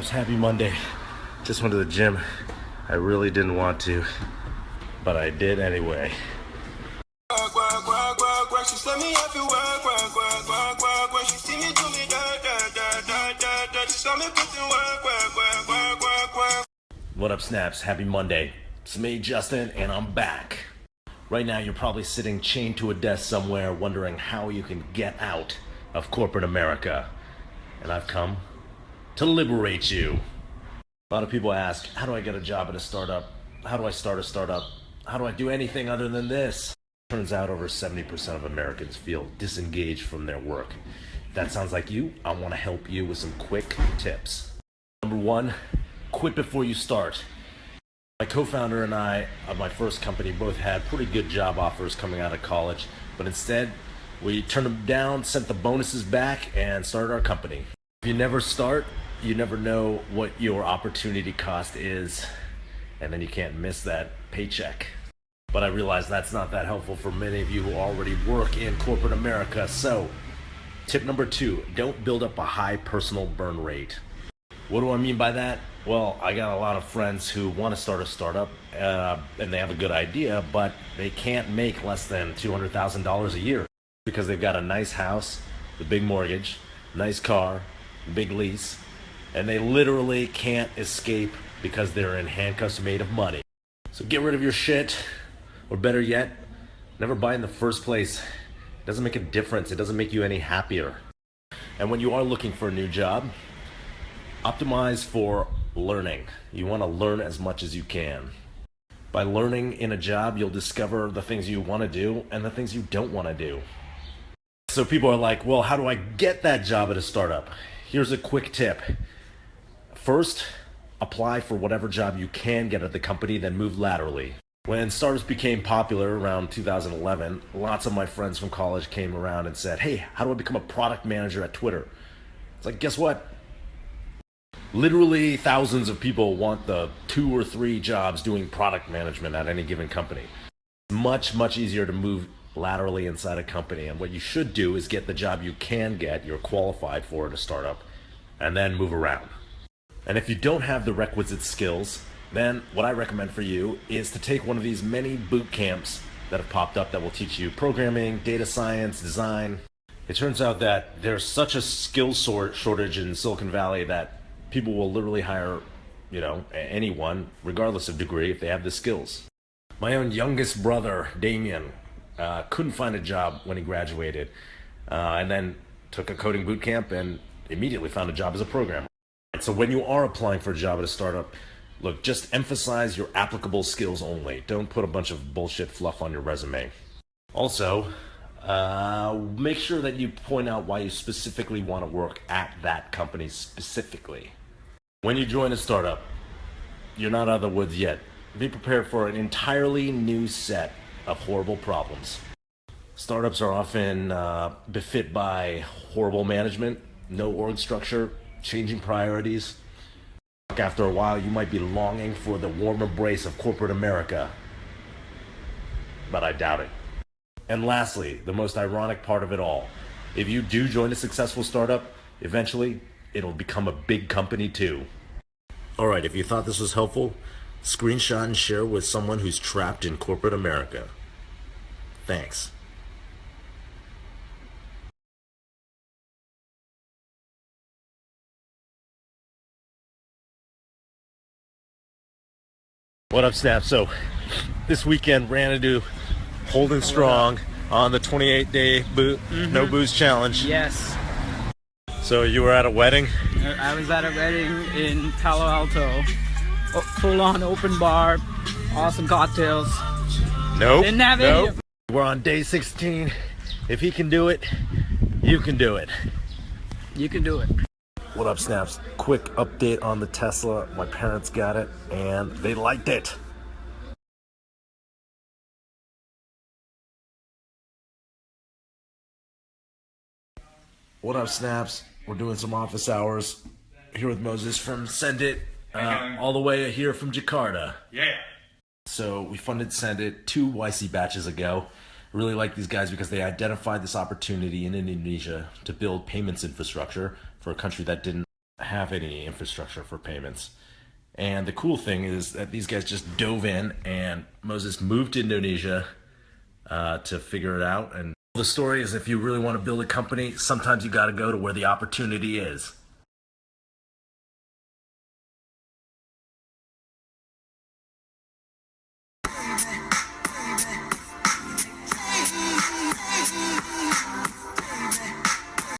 Happy Monday. Just went to the gym. I really didn't want to, but I did anyway. What up, Snaps? Happy Monday. It's me, Justin, and I'm back. Right now, you're probably sitting chained to a desk somewhere wondering how you can get out of corporate America. And I've come to liberate you. A lot of people ask, how do I get a job at a startup? How do I start a startup? How do I do anything other than this? Turns out over 70% of Americans feel disengaged from their work. If that sounds like you, I want to help you with some quick tips. Number one, quit before you start. My co-founder and I of my first company both had pretty good job offers coming out of college, but instead we turned them down, sent the bonuses back, and started our company. If you never start, you never know what your opportunity cost is, and then you can't miss that paycheck. But I realize that's not that helpful for many of you who already work in corporate America. So, tip number two, don't build up a high personal burn rate. What do I mean by that? Well, I got a lot of friends who want to start a startup, and they have a good idea, but they can't make less than $200,000 a year because they've got a nice house, the big mortgage, nice car, big lease, and they literally can't escape because they're in handcuffs made of money. So get rid of your shit, or better yet, never buy in the first place. It doesn't make a difference. It doesn't make you any happier. And when you are looking for a new job, optimize for learning. You want to learn as much as you can. By learning in a job, you'll discover the things you want to do and the things you don't want to do. So people are like, well, how do I get that job at a startup? Here's a quick tip. First, apply for whatever job you can get at the company, then move laterally. When startups became popular around 2011, lots of my friends from college came around and said, hey, how do I become a product manager at Twitter? It's like, guess what? Literally thousands of people want the 2 or 3 jobs doing product management at any given company. It's much easier to move laterally inside a company, and what you should do is get the job you can get, you're qualified for at a startup, and then move around. And if you don't have the requisite skills, then what I recommend for you is to take one of these many boot camps that have popped up that will teach you programming, data science, design. It turns out that there's such a skill shortage in Silicon Valley that people will literally hire, anyone, regardless of degree, if they have the skills. My own youngest brother, Damien, couldn't find a job when he graduated, and then took a coding boot camp and immediately found a job as a programmer. So when you are applying for a job at a startup, look, just emphasize your applicable skills only. Don't put a bunch of bullshit fluff on your resume. Also, make sure that you point out why you specifically want to work at that company specifically. When you join a startup, you're not out of the woods yet. Be prepared for an entirely new set of horrible problems. Startups are often befit by horrible management, no org structure, changing priorities. After a while, you might be longing for the warm embrace of corporate America, but I doubt it. And lastly, the most ironic part of it all, if you do join a successful startup, eventually it'll become a big company too. All right, if you thought this was helpful, screenshot and share with someone who's trapped in corporate America. Thanks. What up, Snap? So this weekend ran into Holding Strong on the 28-day no booze challenge. Yes. So you were at a wedding? I was at a wedding in Palo Alto. Full-on open bar, awesome cocktails. Nope. Didn't have any. We're on day 16. If he can do it, you can do it. You can do it. What up, Snaps? Quick update on the Tesla. My parents got it, and they liked it. What up, Snaps? We're doing some office hours here with Moses from Send It, all the way here from Jakarta. Yeah. So we funded Send It 2 YC batches ago. I really like these guys because they identified this opportunity in Indonesia to build payments infrastructure for a country that didn't have any infrastructure for payments. And the cool thing is that these guys just dove in, and Moses moved to Indonesia to figure it out. And the story is, if you really want to build a company, sometimes you got to go to where the opportunity is.